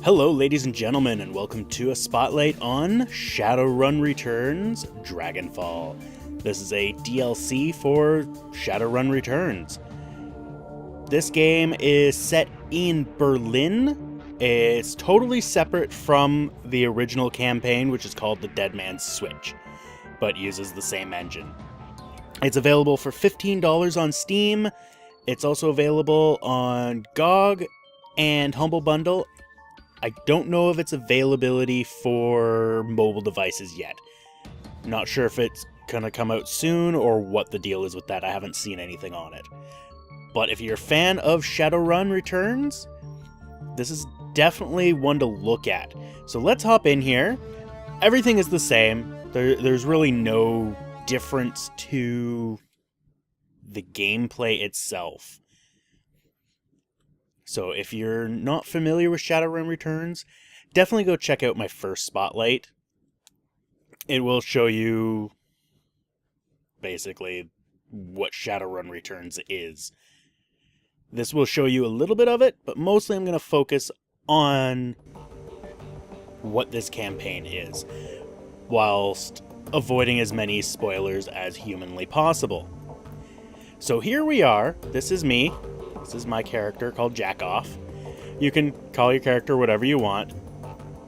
Hello, ladies and gentlemen, and welcome to a spotlight on Shadowrun Returns Dragonfall. This is a DLC for Shadowrun Returns. This game is set in Berlin. It's totally separate from the original campaign, which is called The Dead Man's Switch, but uses the same engine. It's available for $15 on Steam. It's also available on GOG and Humble Bundle. I don't know of its availability for mobile devices yet. Not sure if it's gonna come out soon or what the deal is with that. I haven't seen anything on it. But if you're a fan of Shadowrun Returns, this is definitely one to look at. So let's hop in here. Everything is the same. There's really no difference to the gameplay itself. So if you're not familiar with Shadowrun Returns, definitely go check out my first spotlight. It will show you basically what Shadowrun Returns is. This will show you a little bit of it, but mostly I'm going to focus on what this campaign is, whilst avoiding as many spoilers as humanly possible. So here we are. This is me. This is my character called Jackoff. You can call your character whatever you want.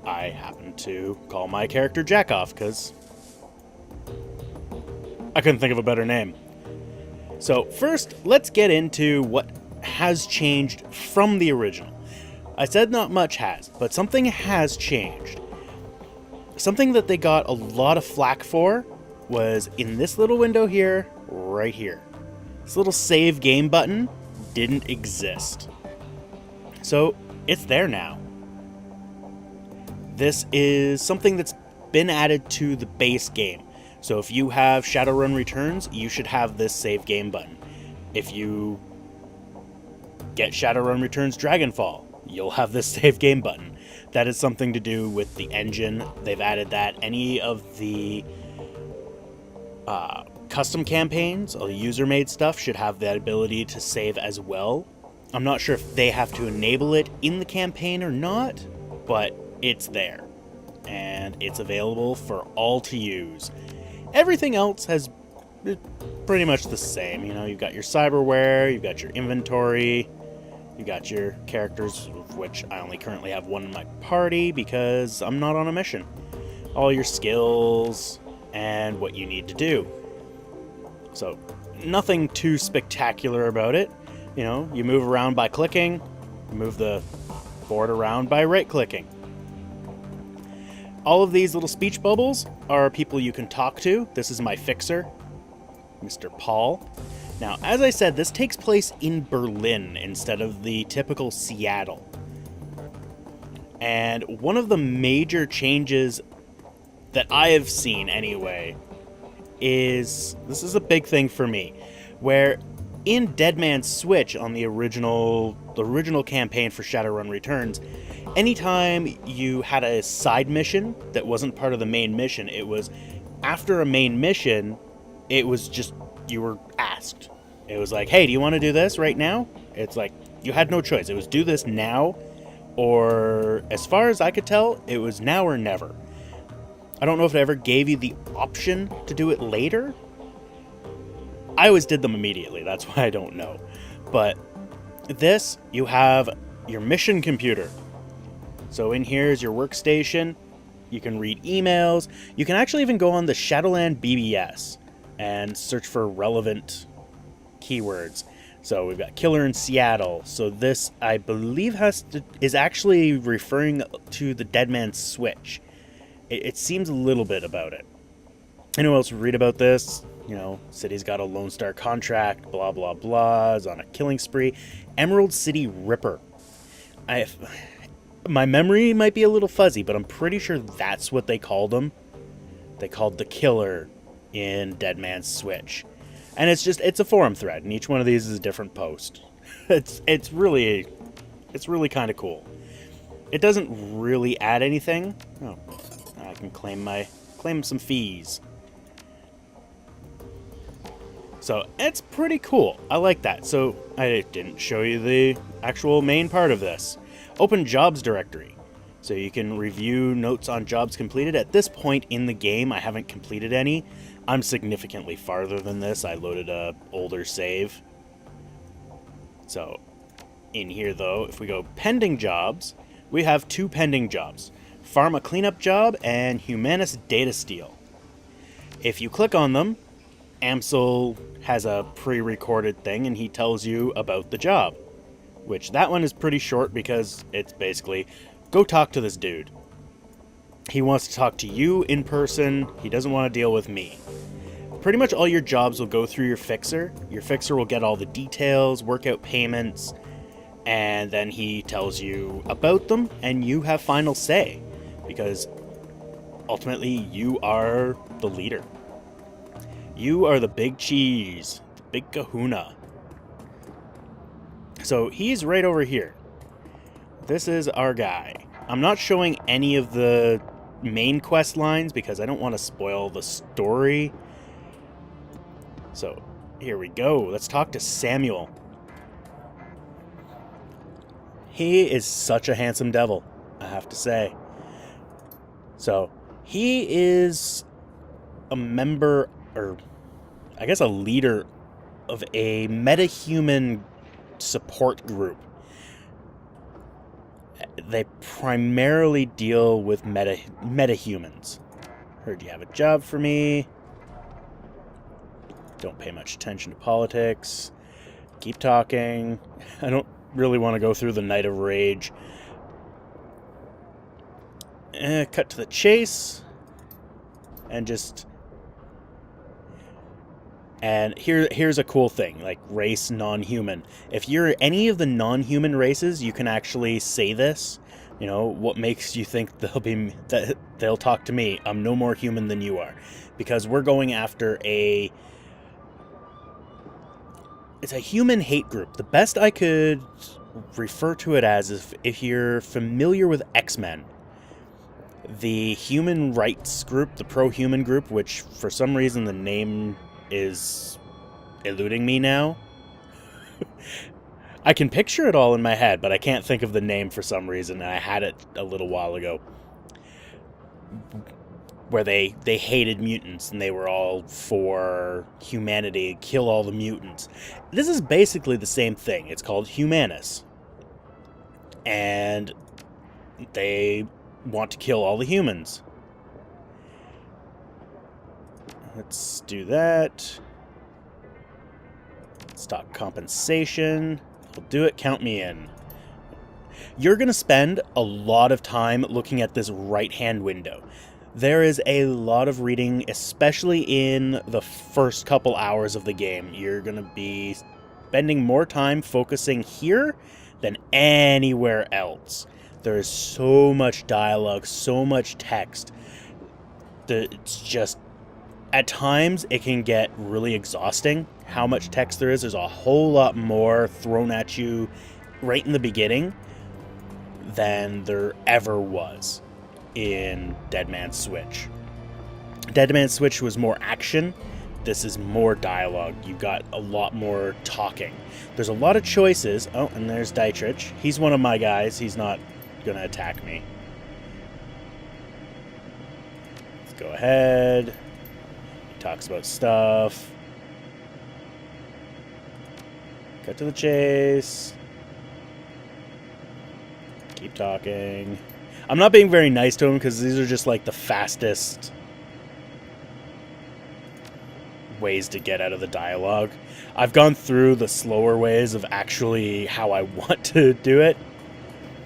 I happen to call my character Jackoff because I couldn't think of a better name. So first, let's get into what has changed from the original. I said not much has, but something has changed. Something that they got a lot of flack for was in this little window here, right here. This little save game button didn't exist. So it's there now. This is something that's been added to the base game. So if you have Shadowrun Returns, you should have this save game button. If you get Shadowrun Returns Dragonfall, you'll have this save game button. That is something to do with the engine. They've added that. Any of the custom campaigns or user-made stuff should have that ability to save as well. I'm not sure if they have to enable it in the campaign or not, but it's there. And it's available for all to use. Everything else has pretty much the same. You know, you've got your cyberware, you've got your inventory, you got your characters, of which I only currently have one in my party because I'm not on a mission. All your skills and what you need to do. So, nothing too spectacular about it. You know, you move around by clicking, you move the board around by right-clicking. All of these little speech bubbles are people you can talk to. This is my fixer, Mr. Paul. Now, as I said, this takes place in Berlin instead of the typical Seattle. And one of the major changes that I have seen anyway is, this is a big thing for me, where in Dead Man's Switch on the original campaign for Shadowrun Returns, anytime you had a side mission that wasn't part of the main mission, it was after a main mission, it was just, you were asked. It was like, hey, do you want to do this right now? It's like, you had no choice. It was do this now, or as far as I could tell, it was now or never. I don't know if it ever gave you the option to do it later. I always did them immediately, that's why I don't know. But this, you have your mission computer. So in here is your workstation. You can read emails. You can actually even go on the Shadowland BBS and search for relevant keywords. So we've got Killer in Seattle. So this, I believe, is actually referring to the Dead Man's Switch. It seems a little bit about it. Anyone else read about this? You know, city's got a Lone Star contract, blah, blah, blah, is on a killing spree. Emerald City Ripper. My memory might be a little fuzzy, but I'm pretty sure that's what they called him. They called the killer in Dead Man's Switch. And it's a forum thread, and each one of these is a different post. It's really kind of cool. It doesn't really add anything. Oh, I can claim some fees. So it's pretty cool. I like that. So I didn't show you the actual main part of this. Open jobs directory. So you can review notes on jobs completed. At this point in the game, I haven't completed any. I'm significantly farther than this. I loaded a older save. So in here, though, if we go pending jobs, we have 2 pending jobs. Pharma cleanup job and Humanist data steal. If you click on them, Amsel has a pre-recorded thing and he tells you about the job. Which that one is pretty short because it's basically, go talk to this dude. He wants to talk to you in person. He doesn't want to deal with me. Pretty much all your jobs will go through your fixer. Your fixer will get all the details, work out payments, and then he tells you about them, and you have final say. Because ultimately, you are the leader. You are the big cheese, the big kahuna. So he's right over here. This is our guy. I'm not showing any of the main quest lines because I don't want to spoil the story. So here we go. Let's talk to Samuel. He is such a handsome devil, I have to say. So he is a member, or I guess a leader of a metahuman support group. They primarily deal with metahumans. Heard you have a job for me. Don't pay much attention to politics. Keep talking. I don't really want to go through the Night of Rage. Cut to the chase. And just... And here's a cool thing, like race non-human. If you're any of the non-human races, you can actually say this. You know, what makes you think they'll talk to me? I'm no more human than you are. Because we're going after it's a human hate group. The best I could refer to it as is if you're familiar with X-Men. The human rights group, the pro-human group, which for some reason the name is eluding me now. I can picture it all in my head, but I can't think of the name for some reason. I had it a little while ago. Where they hated mutants and they were all for humanity, kill all the mutants. This is basically the same thing. It's called Humanus. And they want to kill all the humans. Let's do that. Let's talk compensation. I'll do it. Count me in. You're going to spend a lot of time looking at this right-hand window. There is a lot of reading, especially in the first couple hours of the game. You're going to be spending more time focusing here than anywhere else. There is so much dialogue, so much text. It's just... At times, it can get really exhausting how much text there is. There's a whole lot more thrown at you right in the beginning than there ever was in Dead Man's Switch. Dead Man's Switch was more action. This is more dialogue. You got a lot more talking. There's a lot of choices. Oh, and there's Dietrich. He's one of my guys. He's not going to attack me. Let's go ahead. Talks about stuff. Cut to the chase. Keep talking. I'm not being very nice to him because these are just like the fastest ways to get out of the dialogue. I've gone through the slower ways of actually how I want to do it.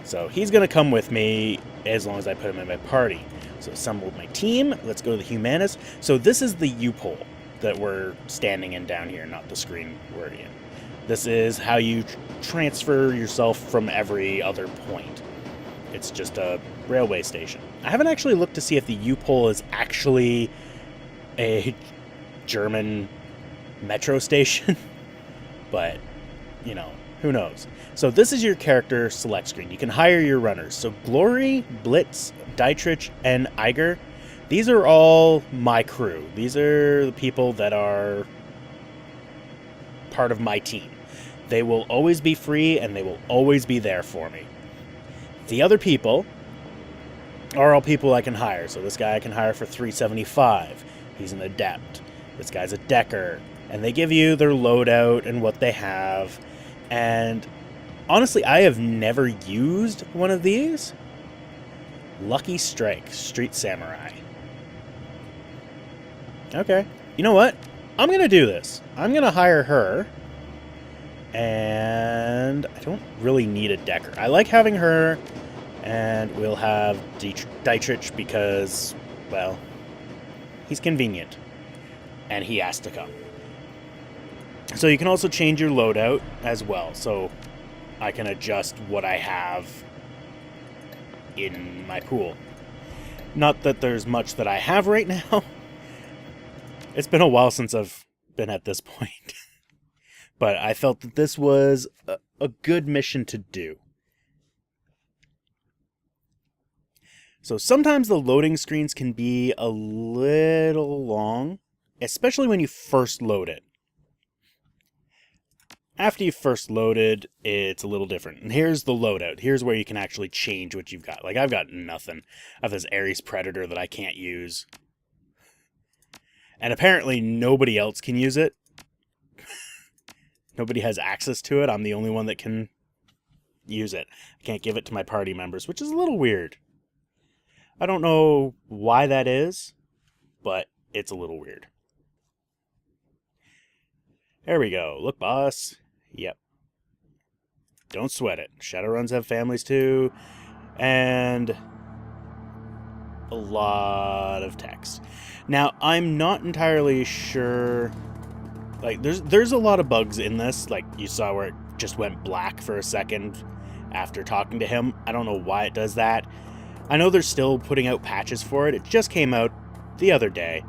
So he's going to come with me as long as I put him in my party. So assembled my team. Let's go to the Humanus. So this is the U-pole that we're standing in down here, not the screen we're in. This is how you transfer yourself from every other point. It's just a railway station. I haven't actually looked to see if the U-pole is actually a German metro station, but, you know, who knows. So this is your character select screen. You can hire your runners. So Glory, Blitz, Dietrich, and Iger, these are all my crew. These are the people that are part of my team. They will always be free and they will always be there for me. The other people are all people I can hire. So this guy I can hire for $375. He's an adept. This guy's a decker. And they give you their loadout and what they have. And honestly, I have never used one of these. Lucky Strike, Street Samurai. Okay. You know what? I'm going to do this. I'm going to hire her. And I don't really need a decker. I like having her. And we'll have Dietrich because, well, he's convenient. And he has to come. So you can also change your loadout as well. So I can adjust what I have in my pool. Not that there's much that I have right now. It's been a while since I've been at this point. But I felt that this was a good mission to do. So sometimes the loading screens can be a little long, especially when you first load it. After you first loaded, it's a little different. And here's the loadout. Here's where you can actually change what you've got. Like, I've got nothing. I have this Ares Predator that I can't use. And apparently nobody else can use it. Nobody has access to it. I'm the only one that can use it. I can't give it to my party members, which is a little weird. I don't know why that is, but it's a little weird. There we go. Look, boss. Yep. Don't sweat it. Shadowruns have families too. And a lot of text. Now, I'm not entirely sure. Like, there's a lot of bugs in this. Like, you saw where it just went black for a second after talking to him. I don't know why it does that. I know they're still putting out patches for it. It just came out the other day.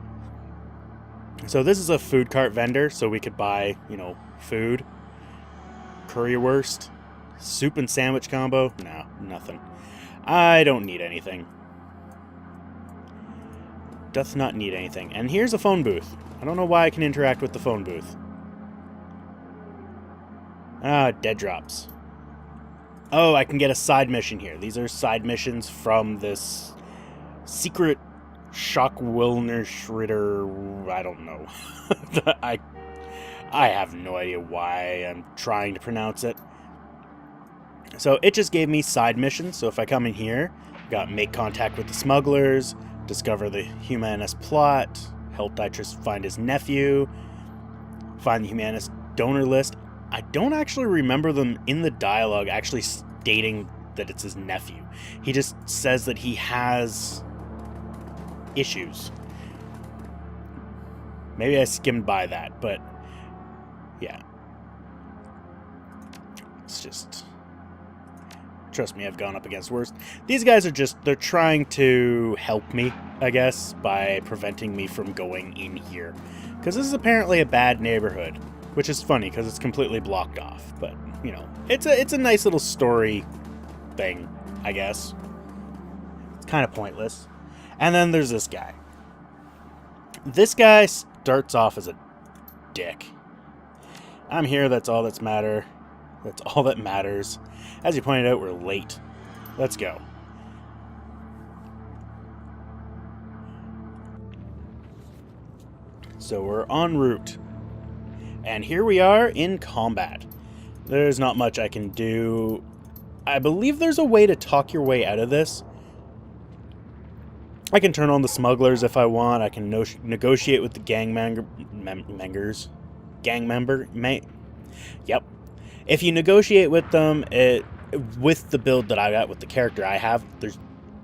So this is a food cart vendor, so we could buy, food. Currywurst. Soup and sandwich combo. No, nothing. I don't need anything. Doth not need anything. And here's a phone booth. I don't know why I can interact with the phone booth. Dead drops. Oh, I can get a side mission here. These are side missions from this secret Shock Wilner Schritter. I don't know. I have no idea why I'm trying to pronounce it. So it just gave me side missions. So if I come in here, got make contact with the smugglers, discover the Humanist plot, help Dietrich find his nephew, find the Humanist donor list. I don't actually remember them in the dialogue actually stating that it's his nephew. He just says that he has issues. Maybe I skimmed by that, but yeah. It's just... Trust me, I've gone up against worse. These guys are just... They're trying to help me, I guess, by preventing me from going in here. Because this is apparently a bad neighborhood. Which is funny, because it's completely blocked off. But, it's a nice little story thing, I guess. It's kind of pointless. And then there's this guy. This guy starts off as a dick. I'm here, that's all that's matter. That's all that matters. As you pointed out, we're late. Let's go. So we're en route. And here we are in combat. There's not much I can do. I believe there's a way to talk your way out of this. I can turn on the smugglers if I want. I can negotiate with the gang members. Yep. If you negotiate with them, with the build that I got, with the character I have, there's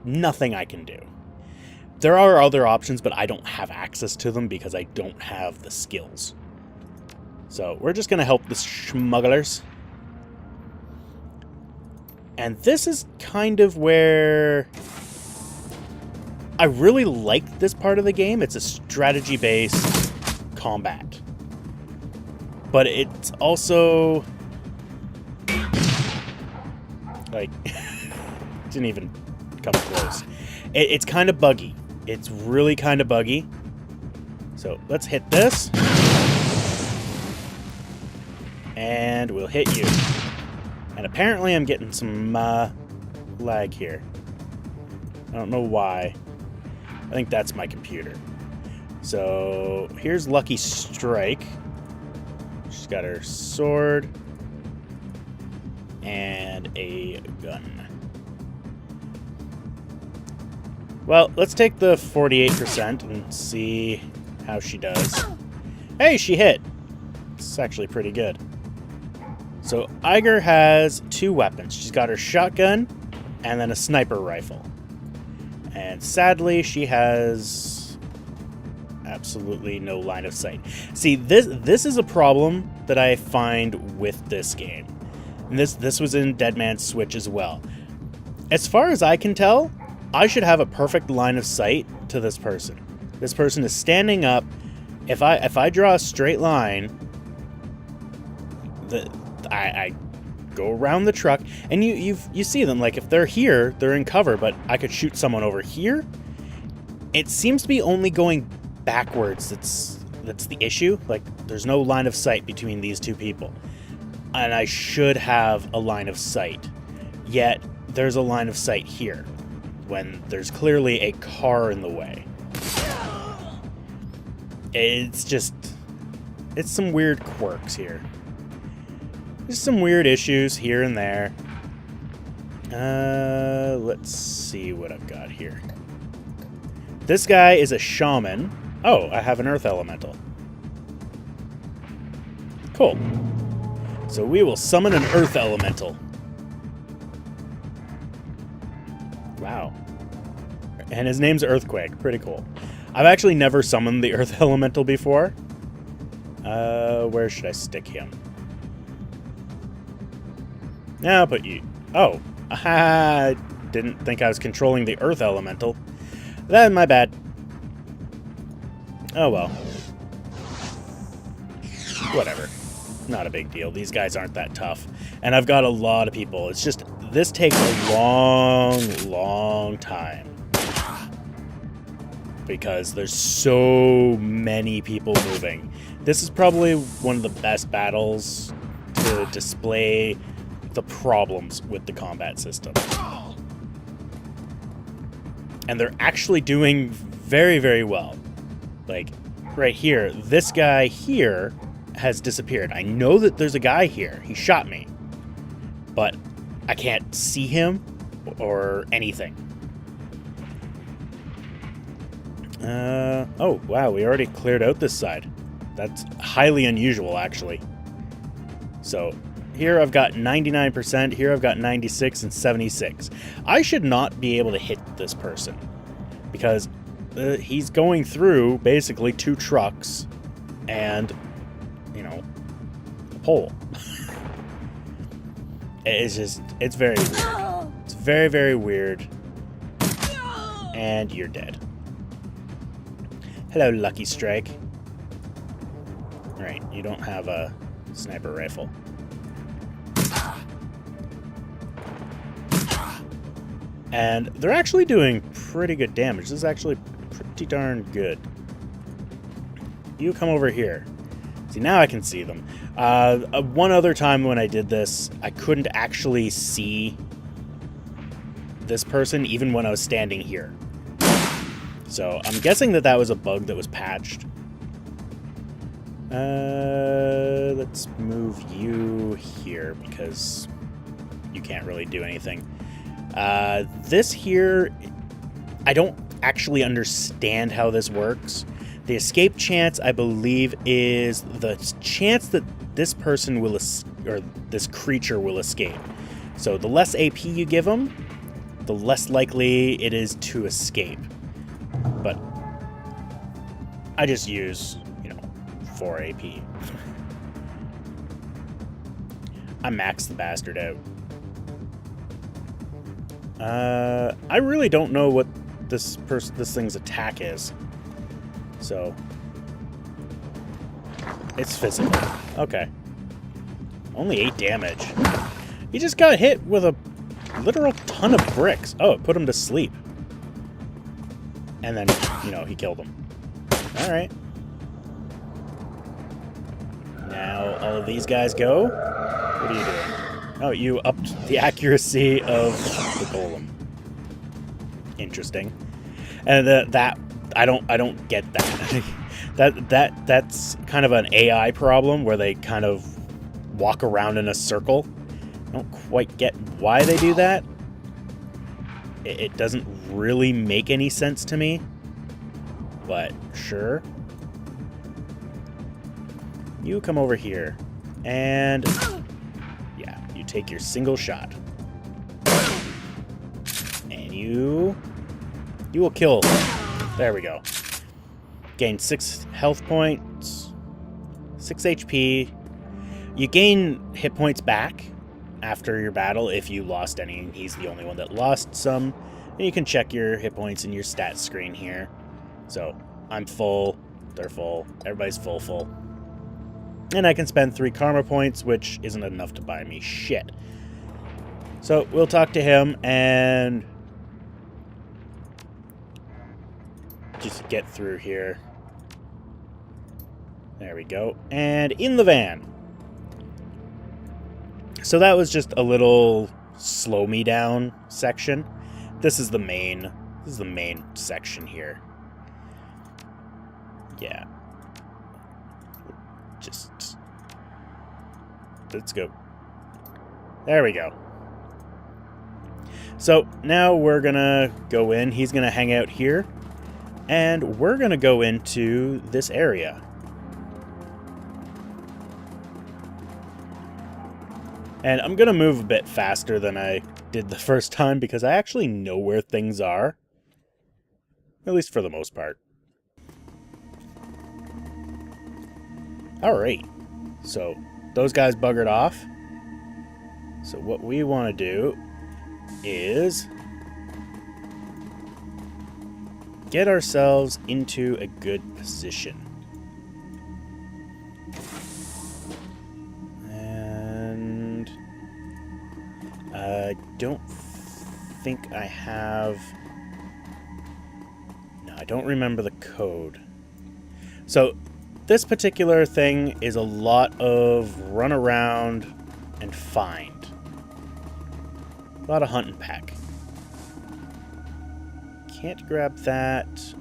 nothing I can do. There are other options, but I don't have access to them because I don't have the skills. So we're just going to help the smugglers. And this is kind of where I really like this part of the game. It's a strategy-based combat. But it's also... like, didn't even come close. It's kind of buggy. It's really kind of buggy. So let's hit this. And we'll hit you. And apparently I'm getting some lag here. don't know why. I think that's my computer. So here's Lucky Strike. She's got her sword and a gun. Well, let's take the 48% and see how she does. Hey, she hit! It's actually pretty good. So Iger has 2 weapons. She's got her shotgun and then a sniper rifle. And sadly, she has absolutely no line of sight. See, this is a problem that I find with this game. And this was in Dead Man's Switch as well. As far as I can tell, I should have a perfect line of sight to this person. This person is standing up. If I draw a straight line, I go around the truck, and you see them. Like, if they're here, they're in cover, but I could shoot someone over here. It seems to be only going backwards that's the issue. Like, there's no line of sight between these two people. And I should have a line of sight. Yet, there's a line of sight here, when there's clearly a car in the way. It's some weird quirks here. There's some weird issues here and there. Let's see what I've got here. This guy is a shaman. Oh, I have an earth elemental. Cool. So we will summon an earth elemental. Wow. And his name's Earthquake. Pretty cool. I've actually never summoned the earth elemental before. Where should I stick him? Now I'll put you... Oh. I didn't think I was controlling the earth elemental. That's my bad. Oh well. Whatever. Not a big deal. These guys aren't that tough. And I've got a lot of people. It's just... This takes a long time. Because there's so many people moving. This is probably one of the best battles to display the problems with the combat system. And they're actually doing very, very well. Like, right here, this guy here has disappeared. I know that there's a guy here. He shot me. But I can't see him or anything. Oh, wow, we already cleared out this side. That's highly unusual, actually. So, here I've got 99%, here I've got 96 and 76. I should not be able to hit this person. Because he's going through, basically, 2 trucks and, you know, a pole. It's very weird. It's very, very weird. And you're dead. Hello, Lucky Strike. Right, you don't have a sniper rifle. And they're actually doing pretty good damage. This is actually pretty darn good. You come over here. See, now I can see them. One other time when I did this, I couldn't actually see this person even when I was standing here. So I'm guessing that was a bug that was patched. Let's move you here because you can't really do anything. This here, I don't actually understand how this works. The escape chance, I believe, is the chance that this person will, or this creature will escape. So the less AP you give them, the less likely it is to escape. But I just use, 4 AP. I maxed the bastard out. I really don't know what this thing's attack is. So it's physical. Okay. Only 8 damage. He just got hit with a literal ton of bricks. Oh, it put him to sleep. And then, he killed him. Alright. Now all of these guys go. What are you doing? Oh, you upped the accuracy of the golem. interesting. And that I don't get that. That's kind of an AI problem where they kind of walk around in a circle. I don't quite get why they do that. It doesn't really make any sense to me, but sure. You come over here, and yeah, you take your single shot. And you will kill. There we go. Gain 6 health points, 6 HP. You gain hit points back after your battle if you lost any. He's the only one that lost some. And you can check your hit points in your stats screen here. So I'm full, they're full, everybody's full. And I can spend 3 karma points, which isn't enough to buy me shit. So we'll talk to him and just get through here. There we go. And in the van. So that was just a little slow me down section. This is the main section here. Yeah. Just let's go. There we go. So now we're gonna go in. He's gonna hang out here. And we're gonna go into this area. And I'm going to move a bit faster than I did the first time because I actually know where things are. At least for the most part. Alright. So, those guys buggered off. So what we want to do is get ourselves into a good position. I don't think I have... No, I don't remember the code. So, this particular thing is a lot of run around and find. A lot of hunt and peck. Can't grab that.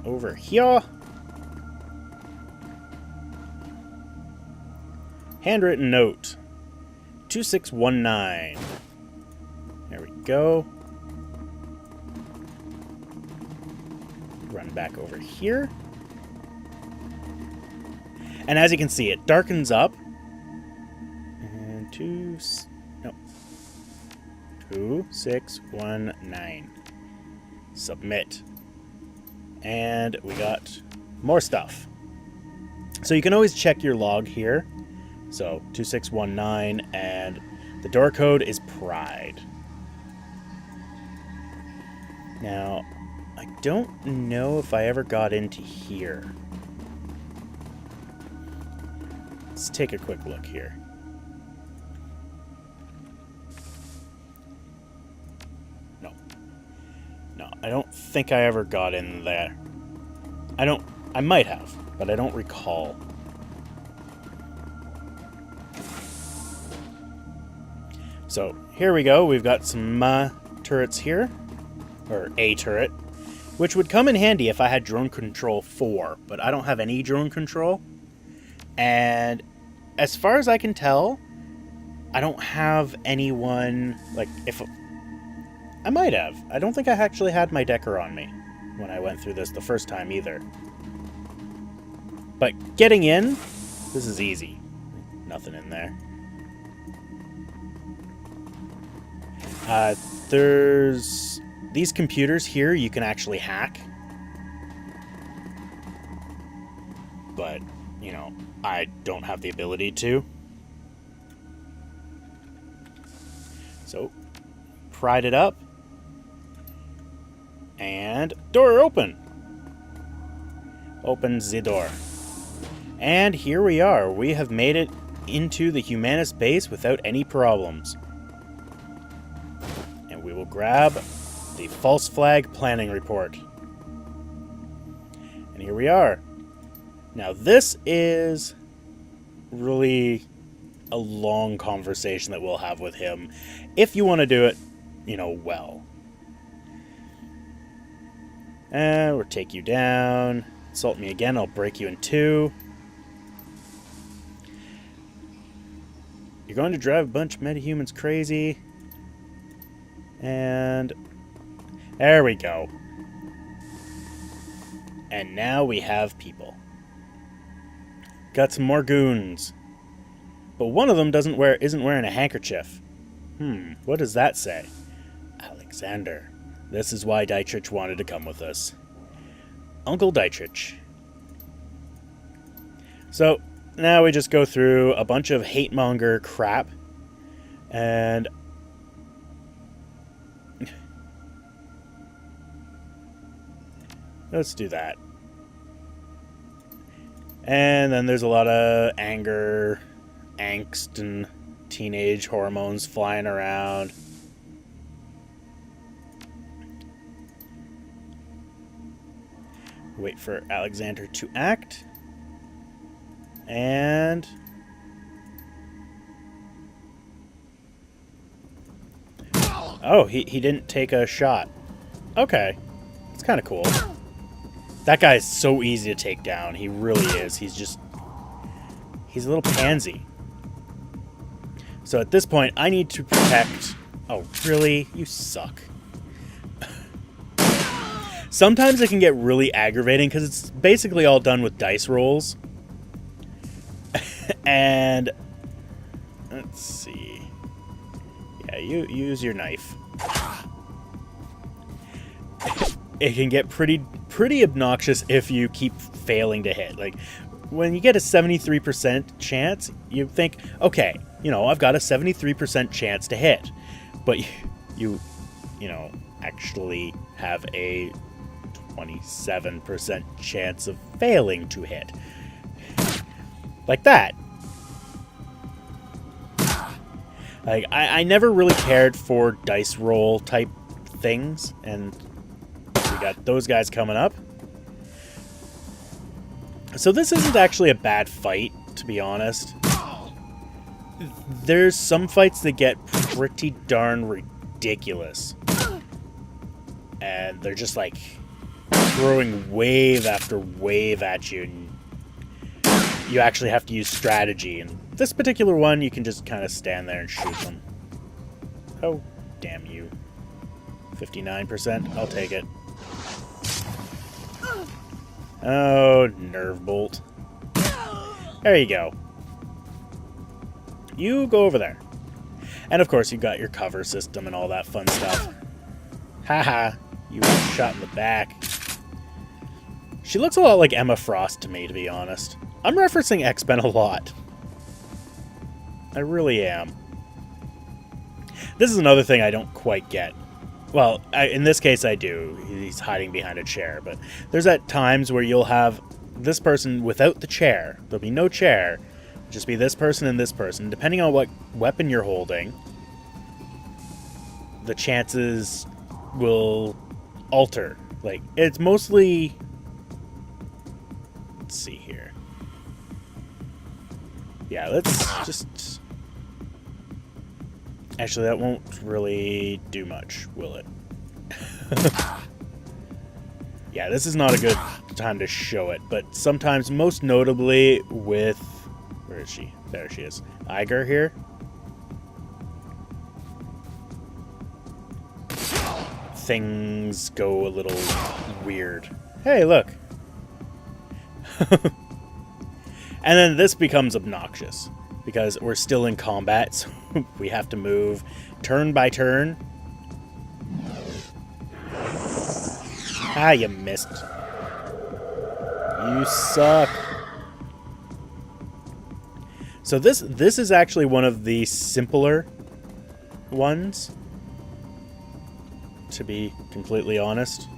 Over here. Handwritten note. 2619. There we go. Run back over here. And as you can see, it darkens up. And 2619. Submit. And we got more stuff. So you can always check your log here. So, 2619, and the door code is Pride. Now, I don't know if I ever got into here. Let's take a quick look here. No, I don't think I ever got in there. I might have, but I don't recall. So, here we go. We've got some turrets here. Or a turret. Which would come in handy if I had drone control 4. But I don't have any drone control. And as far as I can tell, I don't have anyone... Like, if... I might have. I don't think I actually had my Decker on me when I went through this the first time either. But getting in, this is easy. Nothing in there. There's these computers here you can actually hack. But, you know, I don't have the ability to. So, pried it up. And door open. Open the door. And here we are. We have made it into the Humanist base without any problems. We will grab the false flag planning report. And here we are. Now this is really a long conversation that we'll have with him if you want to do it, you know, well. And we'll take you down. Insult me again, I'll break you in two. You're going to drive a bunch of metahumans crazy. And there we go. And now we have people. Got some more goons. But one of them isn't wearing a handkerchief. What does that say? Alexander. This is why Dietrich wanted to come with us. Uncle Dietrich. So, now we just go through a bunch of hate-monger crap. And let's do that. And then there's a lot of anger, angst, and teenage hormones flying around. Wait for Alexander to act. And oh, he didn't take a shot. Okay. It's kind of cool. That guy is so easy to take down. He really is. He's a little pansy. So at this point, I need to protect... Oh, really? You suck. Sometimes it can get really aggravating because it's basically all done with dice rolls. And let's see. Yeah, you use your knife. It can get pretty obnoxious if you keep failing to hit. Like when you get a 73% chance, you think, okay, you know, I've got a 73% chance to hit, but you know, actually have a 27% chance of failing to hit. Like that. Like, I never really cared for dice roll type things, and we got those guys coming up. So this isn't actually a bad fight, to be honest. There's some fights that get pretty darn ridiculous. And they're just like throwing wave after wave at you, and you actually have to use strategy. And this particular one, you can just kind of stand there and shoot them. Oh, damn you. 59%, I'll take it. Oh, nerve bolt. There you go. You go over there. And of course, you've got your cover system and all that fun stuff. Haha, you were shot in the back. She looks a lot like Emma Frost to me, to be honest. I'm referencing X-Men a lot. I really am. This is another thing I don't quite get. Well, in this case I do. He's hiding behind a chair, but there's at times where you'll have this person without the chair. There'll be no chair. Just be this person and this person. Depending on what weapon you're holding, the chances will alter. Like, it's mostly... Let's see here. Yeah, let's just... Actually, that won't really do much, will it? Yeah, this is not a good time to show it, but sometimes, most notably with... Where is she? There she is. Iger here. Things go a little weird. Hey, look. And then this becomes obnoxious because we're still in combat, so we have to move turn by turn. Ah, you missed. You suck. So this is actually one of the simpler ones, to be completely honest.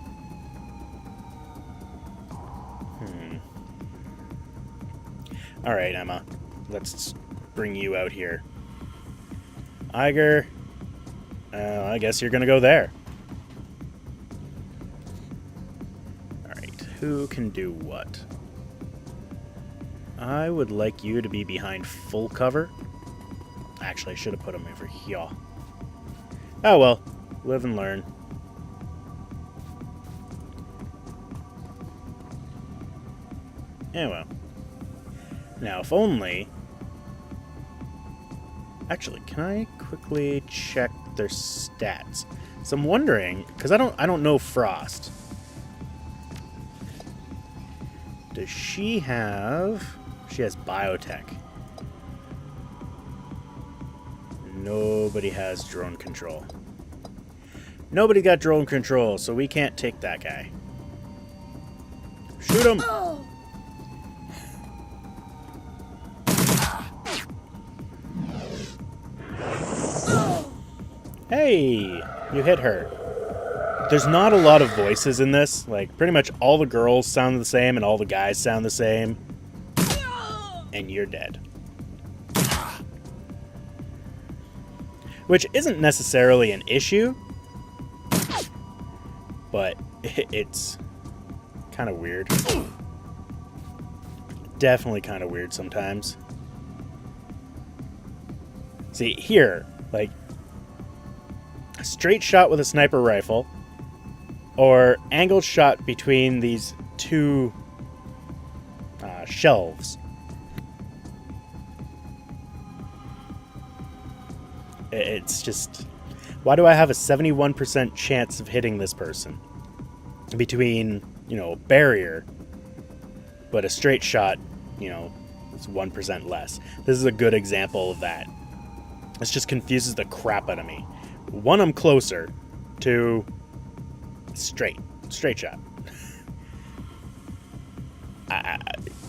Alright, Emma. Let's bring you out here. Iger. I guess you're gonna go there. Alright, who can do what? I would like you to be behind full cover. Actually, I should have put him over here. Oh well, live and learn. Yeah, well. Now, if only... Actually, can I quickly check their stats? So I'm wondering, because I don't know Frost. Does she have... She has biotech. Nobody has drone control. Nobody got drone control, so we can't take that guy. Shoot him! Hey! You hit her. There's not a lot of voices in this. Like, pretty much all the girls sound the same and all the guys sound the same. And you're dead. Which isn't necessarily an issue, but it's kind of weird. Definitely kind of weird sometimes. See, here, like, a straight shot with a sniper rifle, or angled shot between these two shelves. It's just... Why do I have a 71% chance of hitting this person? Between, you know, a barrier, but a straight shot, you know, is 1% less. This is a good example of that. This just confuses the crap out of me. One, I'm closer. Two, straight shot.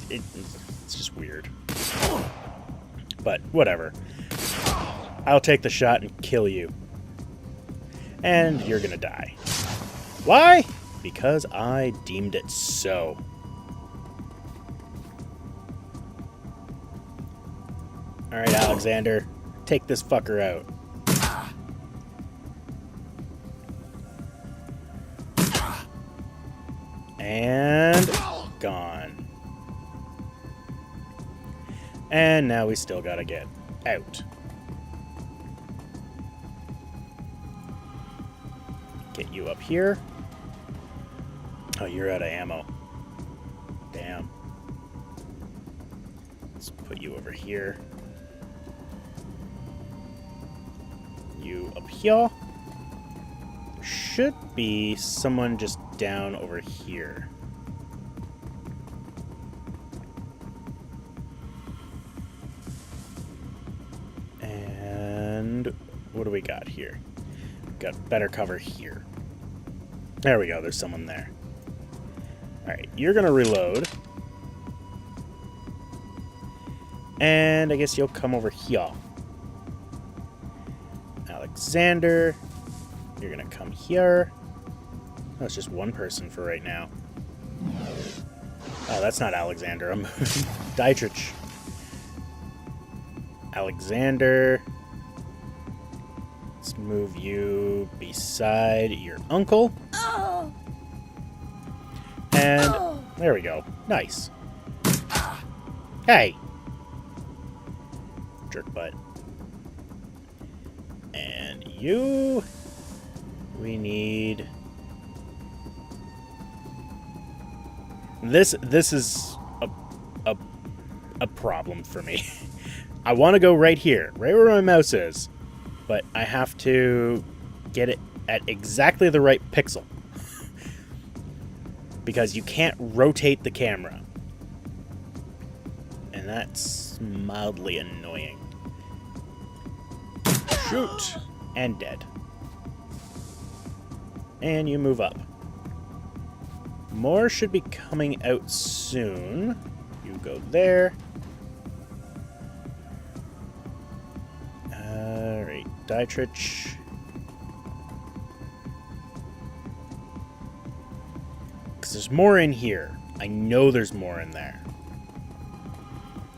It's just weird. But whatever. I'll take the shot and kill you. And you're gonna die. Why? Because I deemed it so. Alright, Alexander. Take this fucker out. And gone. And now we still gotta get out. Get you up here. Oh, you're out of ammo. Damn. Let's put you over here. You up here. There should be someone just down over here. And what do we got here? Got better cover here. There we go, there's someone there. Alright, you're gonna reload. And I guess you'll come over here. Alexander, you're gonna come here. Oh, it's just one person for right now. Oh, that's not Alexander. I'm moving. Dietrich. Alexander. Let's move you beside your uncle. Oh. And there we go. Nice. Hey. Jerk butt. And you... We need... This is a problem for me. I want to go right here, right where my mouse is, but I have to get it at exactly the right pixel. Because you can't rotate the camera. And that's mildly annoying. Shoot! And dead. And you move up. More should be coming out soon. You go there. Alright, Dietrich. Because there's more in here. I know there's more in there.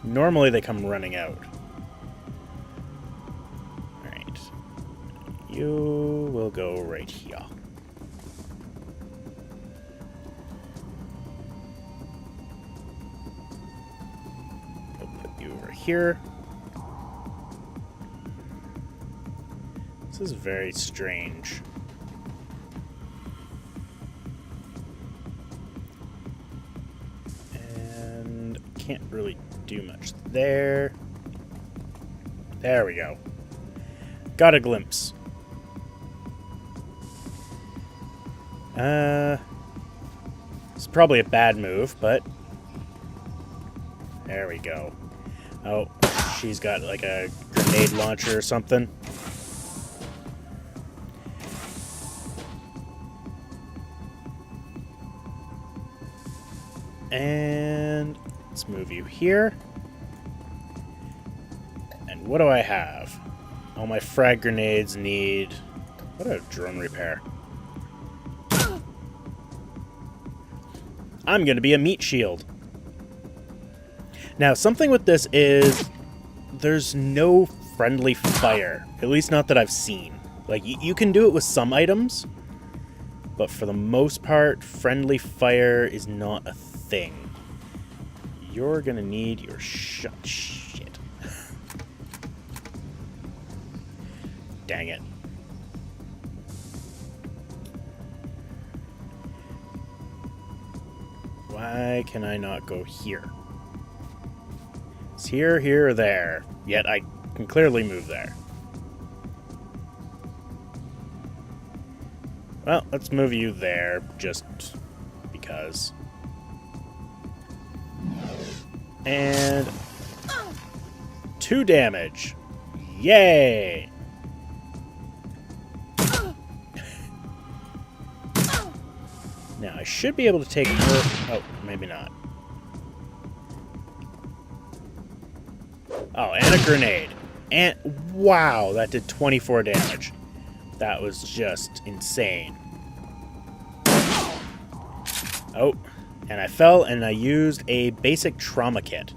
Normally they come running out. Alright. You will go right here. We'll put you over here. This is very strange. And can't really do much there. There we go. Got a glimpse. It's probably a bad move, but there we go. Oh, she's got like a grenade launcher or something. And let's move you here. And what do I have? All my frag grenades need... What a drone repair. I'm going to be a meat shield. Now, something with this is there's no friendly fire. At least not that I've seen. Like, you can do it with some items, but for the most part, friendly fire is not a thing. You're going to need your shit. Dang it. Why can I not go here? It's here, here, or there. Yet I can clearly move there. Well, let's move you there, just because. And 2 damage. Yay! Now, I should be able to take her... Oh, maybe not. Oh, and a grenade. And... Wow, that did 24 damage. That was just insane. Oh, and I fell and I used a basic trauma kit,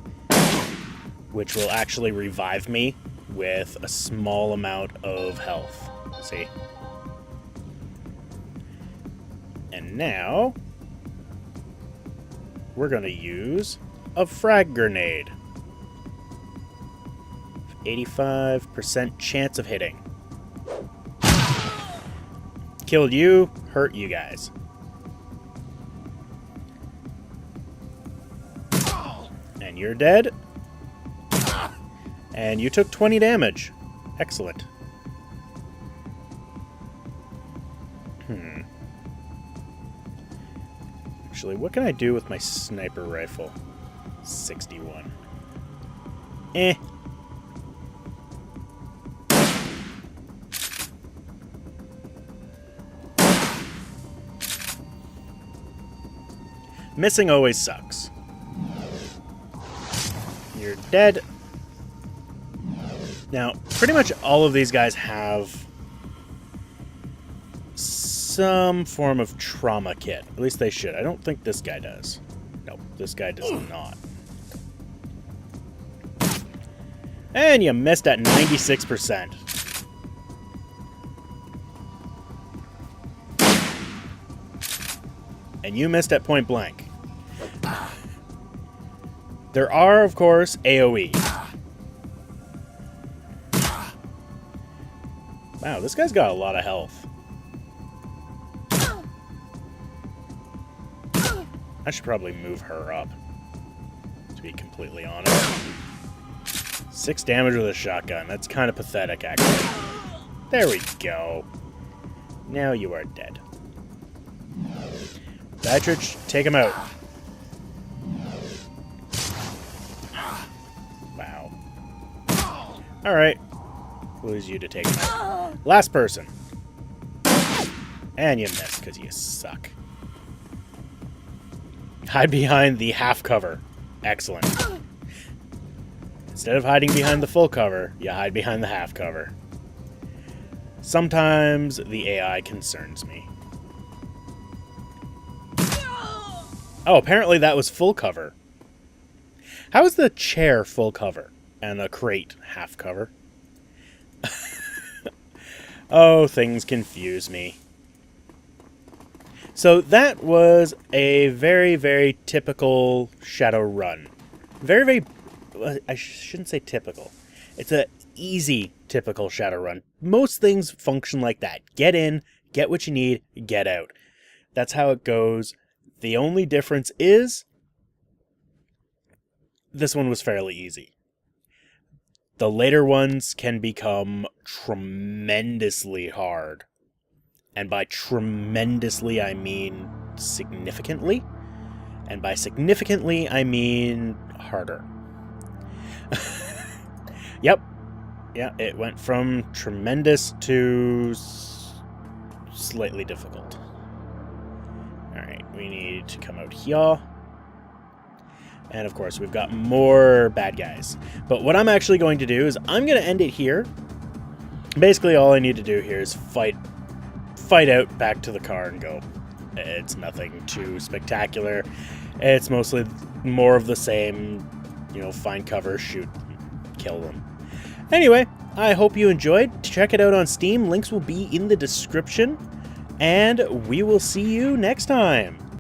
which will actually revive me with a small amount of health. See? And now, we're going to use a frag grenade. 85% chance of hitting. Killed you, hurt you guys. And you're dead. And you took 20 damage. Excellent. Actually, what can I do with my sniper rifle? 61. Eh. Missing always sucks. You're dead. Now, pretty much all of these guys have some form of trauma kit. At least they should. I don't think this guy does. Nope, this guy does not. And you missed at 96%. And you missed at point blank. There are, of course, AoE. Wow, this guy's got a lot of health. I should probably move her up, to be completely honest. 6 damage with a shotgun. That's kind of pathetic, actually. There we go. Now you are dead. Dietrich, take him out. Wow. Alright. We'll use you to take him out. Last person. And you missed because you suck. Hide behind the half cover. Excellent. Instead of hiding behind the full cover, you hide behind the half cover. Sometimes the AI concerns me. Oh, apparently that was full cover. How is the chair full cover and a crate half cover? Oh, things confuse me. So that was a very, very typical Shadowrun. Very, very... I shouldn't say typical. It's a easy typical Shadowrun. most things function like that. Get in, get what you need, get out. That's how it goes. The only difference is this one was fairly easy. The later ones can become tremendously hard. And by tremendously, I mean significantly. And by significantly, I mean harder. Yep. Yeah, it went from tremendous to slightly difficult. Alright, we need to come out here. And of course, we've got more bad guys. But what I'm actually going to do is I'm going to end it here. Basically, all I need to do here is fight out back to the car and go. It's nothing too spectacular. It's mostly more of the same, find cover, shoot, kill them. Anyway, I hope you enjoyed. Check it out on Steam. Links will be in the description. And we will see you next time.